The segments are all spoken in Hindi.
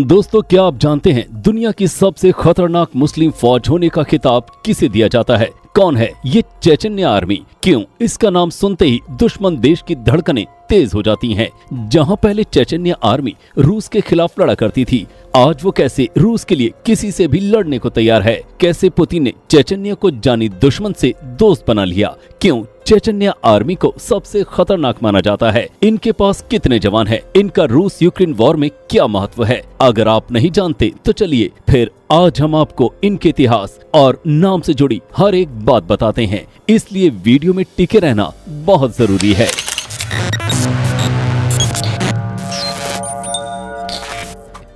दोस्तों, क्या आप जानते हैं दुनिया की सबसे खतरनाक मुस्लिम फौज होने का खिताब किसे दिया जाता है? कौन है ये चेचन्या आर्मी? क्यों इसका नाम सुनते ही दुश्मन देश की धड़कनें तेज हो जाती हैं? जहां पहले चेचन्या आर्मी रूस के खिलाफ लड़ा करती थी, आज वो कैसे रूस के लिए किसी से भी लड़ने को तैयार है? कैसे पुतिन ने चेचन्या को जानी दुश्मन से दोस्त बना लिया? क्यों चेचन्या आर्मी को सबसे खतरनाक माना जाता है? इनके पास कितने जवान हैं? इनका रूस यूक्रेन वॉर में क्या महत्व है? अगर आप नहीं जानते तो चलिए फिर आज हम आपको इनके इतिहास और नाम से जुड़ी हर एक बात बताते हैं, इसलिए वीडियो में टिके रहना बहुत जरूरी है।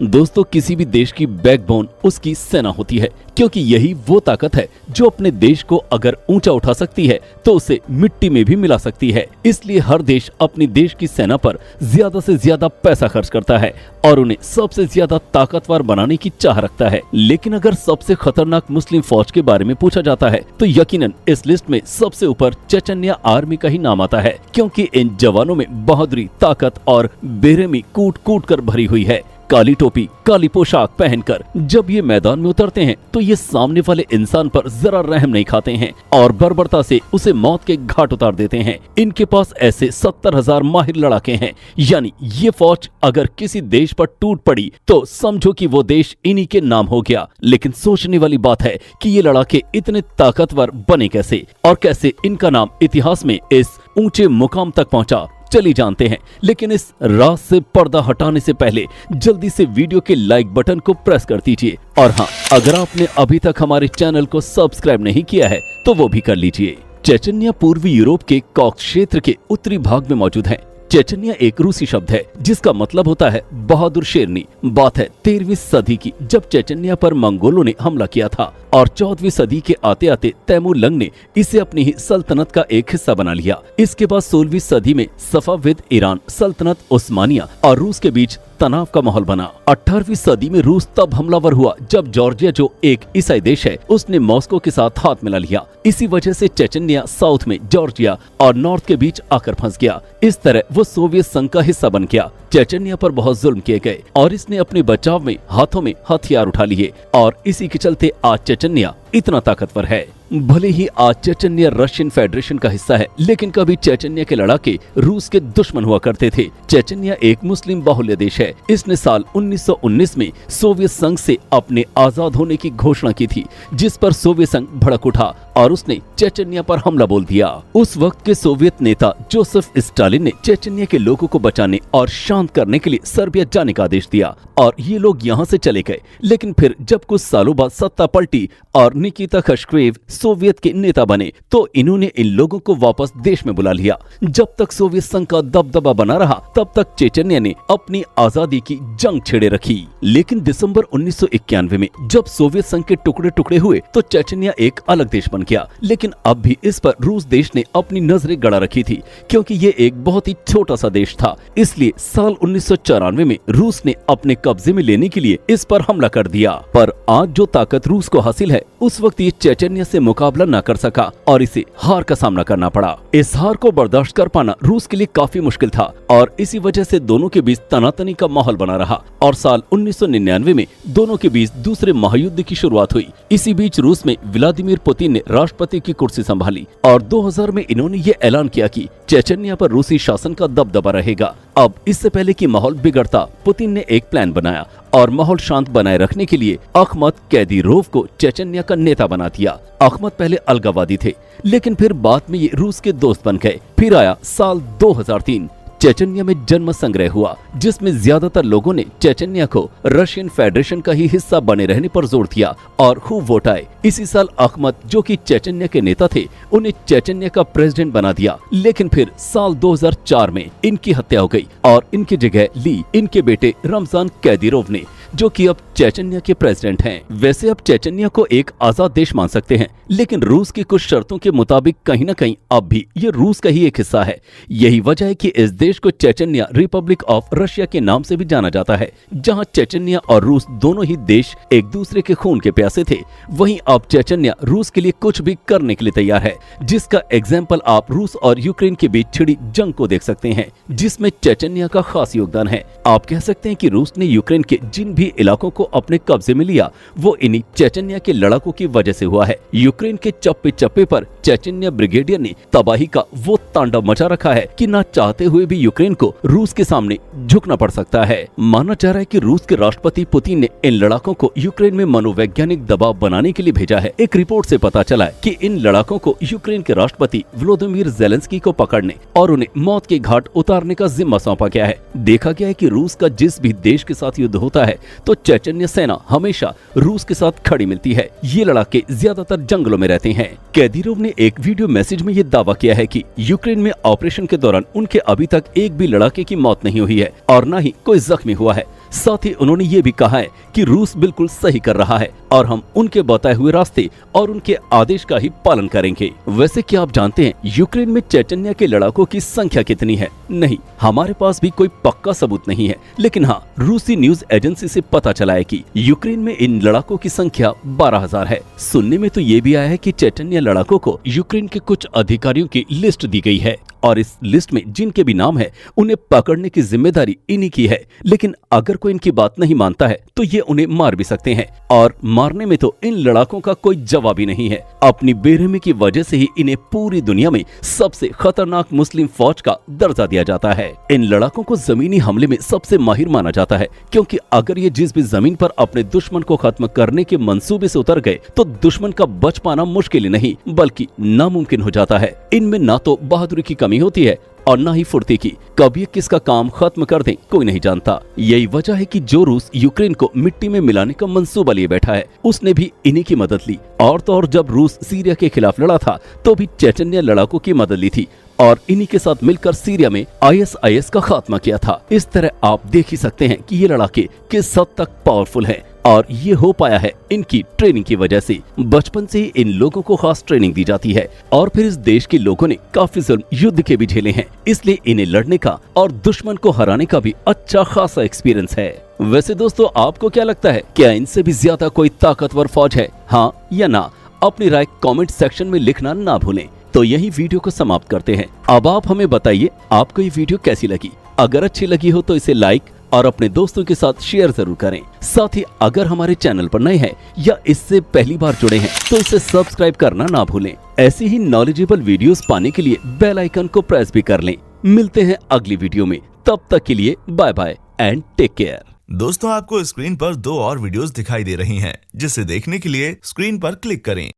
दोस्तों, किसी भी देश की बैकबोन उसकी सेना होती है, क्योंकि यही वो ताकत है जो अपने देश को अगर ऊंचा उठा सकती है तो उसे मिट्टी में भी मिला सकती है। इसलिए हर देश अपनी देश की सेना पर ज्यादा से ज्यादा पैसा खर्च करता है और उन्हें सबसे ज्यादा ताकतवर बनाने की चाह रखता है। लेकिन अगर सबसे खतरनाक मुस्लिम फौज के बारे में पूछा जाता है तो यकीनन इस लिस्ट में सबसे ऊपर चेचन्या आर्मी का ही नाम आता है, क्योंकि इन जवानों में बहादुरी, ताकत और बेरहमी कूट कूट कर भरी हुई है। काली टोपी, काली पोशाक पहनकर जब ये मैदान में उतरते हैं तो ये सामने वाले इंसान पर जरा रहम नहीं खाते हैं और बर्बरता से उसे मौत के घाट उतार देते हैं। इनके पास ऐसे 70,000 माहिर लड़ाके हैं, यानी ये फौज अगर किसी देश पर टूट पड़ी तो समझो कि वो देश इन्हीं के नाम हो गया। लेकिन सोचने वाली बात है कि ये लड़ाके इतने ताकतवर बने कैसे और कैसे इनका नाम इतिहास में इस ऊंचे मुकाम तक पहुंचा, चलिए जानते हैं। लेकिन इस राज से पर्दा हटाने से पहले जल्दी से वीडियो के लाइक बटन को प्रेस कर दीजिए और हाँ, अगर आपने अभी तक हमारे चैनल को सब्सक्राइब नहीं किया है तो वो भी कर लीजिए। चेचन्या पूर्वी यूरोप के कॉक्स क्षेत्र के उत्तरी भाग में मौजूद है। चेचन्या एक रूसी शब्द है जिसका मतलब होता है बहादुर शेरनी। बात है 13वीं सदी की, जब चेचन्या पर मंगोलों ने हमला किया था और 14वीं सदी के आते आते तैमूरलंग ने इसे अपनी ही सल्तनत का एक हिस्सा बना लिया। इसके बाद 16वीं सदी में सफाविद ईरान सल्तनत, उस्मानिया और रूस के बीच तनाव का माहौल बना। 18वीं सदी में रूस तब हमलावर हुआ जब जॉर्जिया, जो एक ईसाई देश है, उसने मॉस्को के साथ हाथ मिला लिया। इसी वजह से चेचन्या साउथ में जॉर्जिया और नॉर्थ के बीच आकर फंस गया। इस तरह वो सोवियत संघ का हिस्सा बन गया। चेचन्या पर बहुत जुल्म किए गए और इसने अपने बचाव में हाथों में हथियार उठा लिए और इसी के चलते आज चेचन्या इतना ताकतवर है। भले ही आज चेचन्या रशियन फेडरेशन का हिस्सा है, लेकिन कभी चेचन्या के लड़ाके रूस के दुश्मन हुआ करते थे। चेचन्या एक मुस्लिम बाहुल्य देश है। इसने साल 1919 में सोवियत संघ से अपने आजाद होने की घोषणा की थी, जिस पर सोवियत संघ भड़क उठा और उसने चेचन्या पर हमला बोल दिया। उस वक्त के सोवियत नेता जोसेफ स्टालिन ने चेचन्या के लोगों को बचाने और शांत करने के लिए सर्बिया जाने का आदेश दिया और ये लोग यहाँ से चले गए। लेकिन फिर जब कुछ सालों बाद सत्ता पलटी और निकिता खश्केव सोवियत के नेता बने तो इन्होंने इन लोगों को वापस देश में बुला लिया। जब तक सोवियत संघ का दबदबा बना रहा तब तक चेचन्या ने अपनी आजादी की जंग छेड़े रखी। लेकिन दिसंबर 1991 में जब सोवियत संघ के टुकड़े टुकड़े हुए तो चेचन्या एक अलग देश बन गया। लेकिन अब भी इस पर रूस देश ने अपनी नजरें गड़ा रखी थी, क्योंकि ये एक बहुत ही छोटा सा देश था। इसलिए साल 1994 में रूस ने अपने कब्जे में लेने के लिए इस पर हमला कर दिया। पर आज जो ताकत रूस को हासिल है, उस वक्त ये चेचन्या से मुकाबला न कर सका और इसे हार का सामना करना पड़ा। इस हार को बर्दाश्त कर पाना रूस के लिए काफी मुश्किल था और इसी वजह से दोनों के बीच तनातनी का माहौल बना रहा और साल 1999 में दोनों के बीच दूसरे महायुद्ध की शुरुआत हुई। इसी बीच रूस में व्लादिमीर पुतिन ने राष्ट्रपति की कुर्सी संभाली और 2000 में इन्होंने ये ऐलान किया कि चेचन्या पर रूसी शासन का दबदबा रहेगा। अब इससे पहले कि माहौल बिगड़ता, पुतिन ने एक प्लान बनाया और माहौल शांत बनाए रखने के लिए अखमत कैदीरोव को चेचन्या का नेता बना दिया। अखमत पहले अलगावादी थे, लेकिन फिर बाद में ये रूस के दोस्त बन गए। फिर आया साल 2003। चेचन्या में जन्म संग्रह हुआ, जिसमें ज्यादातर लोगों ने चेचन्या को रशियन फेडरेशन का ही हिस्सा बने रहने पर जोर दिया और खूब वोट आए। इसी साल अखमत, जो कि चेचन्या के नेता थे, उन्हें चेचन्या का प्रेसिडेंट बना दिया। लेकिन फिर साल 2004 में इनकी हत्या हो गई और इनकी जगह ली इनके बेटे रमजान कैदीरोव ने, जो कि अब चेचन्या के प्रेसिडेंट हैं। वैसे अब चेचन्या को एक आजाद देश मान सकते हैं, लेकिन रूस की कुछ शर्तों के मुताबिक कहीं न कहीं अब भी ये रूस का ही एक हिस्सा है। यही वजह है कि इस देश को चेचन्या रिपब्लिक ऑफ रशिया के नाम से भी जाना जाता है। जहां चेचन्या और रूस दोनों ही देश एक दूसरे के खून के प्यासे थे, वहीं अब चेचन्या रूस के लिए कुछ भी करने के लिए तैयार है, जिसका एग्जाम्पल आप रूस और यूक्रेन के बीच छिड़ी जंग को देख सकते हैं, जिसमें चेचन्या का खास योगदान है। आप कह सकते हैं कि रूस ने यूक्रेन के जिन भी भी इलाकों को अपने कब्जे में लिया वो इन्हीं चेचन्या के लड़ाकों की वजह से हुआ है। यूक्रेन के चप्पे चप्पे पर चेचन्या ब्रिगेडियर ने तबाही का वो तांडव मचा रखा है कि ना चाहते हुए भी यूक्रेन को रूस के सामने झुकना पड़ सकता है। माना जा रहा है कि रूस के राष्ट्रपति पुतिन ने इन लड़ाकों को यूक्रेन में मनोवैज्ञानिक दबाव बनाने के लिए भेजा है। एक रिपोर्ट से पता चला है कि इन लड़ाकों को यूक्रेन के राष्ट्रपति व्लादिमीर ज़ेलेंस्की को पकड़ने और उन्हें मौत के घाट उतारने का जिम्मा सौंपा गया है। देखा गया है कि रूस का जिस भी देश के साथ युद्ध होता है तो चेचन्या सेना हमेशा रूस के साथ खड़ी मिलती है। ये लड़ाके ज्यादातर जंगलों में रहते हैं। कैदीरोव ने एक वीडियो मैसेज में ये दावा किया है कि यूक्रेन में ऑपरेशन के दौरान उनके अभी तक एक भी लड़ाके की मौत नहीं हुई है और न ही कोई जख्मी हुआ है। साथ ही उन्होंने ये भी कहा है कि रूस बिल्कुल सही कर रहा है और हम उनके बताए हुए रास्ते और उनके आदेश का ही पालन करेंगे। वैसे क्या आप जानते हैं यूक्रेन में चेचन्या के लड़ाकों की संख्या कितनी है? नहीं, हमारे पास भी कोई पक्का सबूत नहीं है, लेकिन हाँ, रूसी न्यूज एजेंसी से पता चला है कि यूक्रेन में इन लड़ाकों की संख्या 12,000 है। सुनने में तो ये भी आया है कि चेचन्या लड़ाकों को यूक्रेन के कुछ अधिकारियों की लिस्ट दी गई है और इस लिस्ट में जिनके भी नाम है उन्हें पकड़ने की जिम्मेदारी इन्हीं की है। लेकिन अगर कोई इनकी बात नहीं मानता है तो ये उन्हें मार भी सकते हैं और मारने में तो इन लड़ाकों का कोई जवाब ही नहीं है। अपनी बेरहमी की वजह से ही इन्हें पूरी दुनिया में सबसे खतरनाक मुस्लिम फौज का दर्जा दिया जाता है। इन लड़ाकों को जमीनी हमले में सबसे माहिर माना जाता है, क्योंकि अगर ये जिस भी जमीन पर अपने दुश्मन को खत्म करने के मंसूबे से उतर गए तो दुश्मन का बच पाना मुश्किल ही नहीं बल्कि नामुमकिन हो जाता है। इनमें ना तो बहादुरी की कमी होती है और ना ही फुर्ती की। कब ये किसका काम खत्म कर दें कोई नहीं जानता। यही वजह है कि जो रूस यूक्रेन को मिट्टी में मिलाने का मंसूबा लिए बैठा है उसने भी इन्हीं की मदद ली। और तो और जब रूस सीरिया के खिलाफ लड़ा था तो भी चेचन्या लड़ाकों की मदद ली थी और इन्हीं के साथ मिलकर सीरिया में ISIS का खात्मा किया था। इस तरह आप देख ही सकते हैं कि ये लड़ाके किस हद तक पावरफुल हैं और ये हो पाया है इनकी ट्रेनिंग की वजह से। बचपन से ही इन लोगों को खास ट्रेनिंग दी जाती है और फिर इस देश के लोगों ने काफी जुल्म युद्ध के भी झेले हैं, इसलिए इन्हें लड़ने का और दुश्मन को हराने का भी अच्छा खासा एक्सपीरियंस है। वैसे दोस्तों, आपको क्या लगता है, क्या इनसे भी ज्यादा कोई ताकतवर फौज है? हाँ या ना? अपनी राय कमेंट सेक्शन में लिखना ना भूलें। तो यही वीडियो को समाप्त करते हैं। अब आप हमें बताइए आपको ये वीडियो कैसी लगी। अगर अच्छी लगी हो तो इसे लाइक और अपने दोस्तों के साथ शेयर जरूर करें। साथ ही अगर हमारे चैनल पर नए हैं या इससे पहली बार जुड़े हैं तो इसे सब्सक्राइब करना ना भूलें। ऐसी ही नॉलेजेबल वीडियोस पाने के लिए बेल आइकन को प्रेस भी कर लें। मिलते हैं अगली वीडियो में, तब तक के लिए bye bye and take care. दोस्तों, आपको स्क्रीन पर 2 और वीडियोस दिखाई दे रही हैं, जिसे देखने के लिए स्क्रीन पर क्लिक करें।